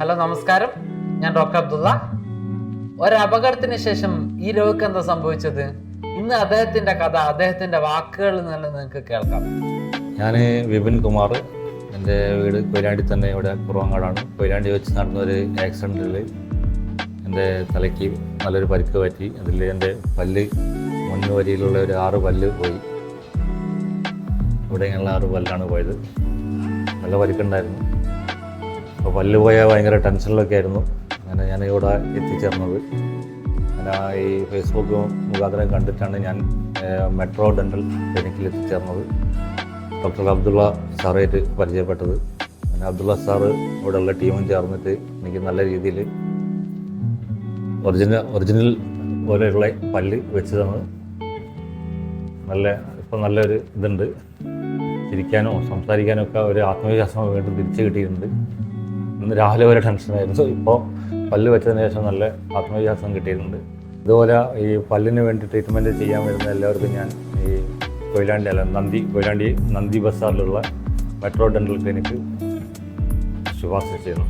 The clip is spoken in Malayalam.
ഹലോ നമസ്കാരം, ഞാൻ ഡോക്ടർ അബ്ദുള്ള. ഒരപകടത്തിന് ശേഷം ഈ രോഗിക്ക് എന്താ സംഭവിച്ചത്? ഇന്ന് അദ്ദേഹത്തിന്റെ കഥ, അദ്ദേഹത്തിന്റെ വാക്കുകളിൽ നിന്ന് നിങ്ങൾക്ക് കേൾക്കാം. ഞാൻ വിപിൻ കുമാർ. എൻ്റെ വീട് കൊയിലാണ്ടി തന്നെ, ഇവിടെ കുറവങ്ങാടാണ്. കൊയിലാണ്ടി വെച്ച് നടന്നൊരു ആക്സിഡൻറ്റിൽ എൻ്റെ തലയ്ക്ക് നല്ലൊരു പരിക്ക് പറ്റി. അതിൽ എൻ്റെ പല്ല് മുൻവരിയിലുള്ള ഒരു 6 പല്ല് പോയി. ഇവിടെ ഇങ്ങനെയുള്ള 6 പല്ലാണ് പോയത്. നല്ല പരിക്കുണ്ടായിരുന്നു. അപ്പോൾ പല്ല് പോയാൽ ഭയങ്കര ടെൻഷനിലൊക്കെ ആയിരുന്നു. അങ്ങനെ ഞാൻ ഇവിടെ എത്തിച്ചേർന്നത്. ഞാൻ ഈ ഫേസ്ബുക്ക് മുഖാന്തരം കണ്ടിട്ടാണ് ഞാൻ മെട്രോ ഡെൻ്റൽ ക്ലിനിക്കിൽ എത്തിച്ചേർന്നത്. ഡോക്ടർ അബ്ദുള്ള സാറായിട്ട് പരിചയപ്പെട്ടത്. അങ്ങനെ അബ്ദുള്ള സാറ് ഇവിടെയുള്ള ടീമും ചേർന്നിട്ട് എനിക്ക് നല്ല രീതിയിൽ ഒറിജിനൽ പോലെയുള്ള പല്ല് വെച്ച് തന്നത്. ഇപ്പം നല്ലൊരു ഇതുണ്ട്. ചിരിക്കാനോ സംസാരിക്കാനോ ഒക്കെ ഒരു ആത്മവിശ്വാസം വീണ്ടും തിരിച്ചു കിട്ടിയിട്ടുണ്ട്. ഇന്ന് രാവിലെ വരെ ടെൻഷനായിരുന്നു. ഇപ്പോൾ പല്ല് വെച്ചതിന് ശേഷം നല്ല ആത്മവിശ്വാസം കിട്ടിയിട്ടുണ്ട്. ഇതുപോലെ ഈ പല്ലിന് വേണ്ടി ട്രീറ്റ്മെൻറ്റ് ചെയ്യാൻ വരുന്ന എല്ലാവർക്കും ഞാൻ ഈ കൊയിലാണ്ടി നന്ദി ബസാറിലുള്ള മെട്രോ ഡെൻ്റൽ ക്ലിനിക്ക് ശുപാർശ ചെയ്യുന്നു.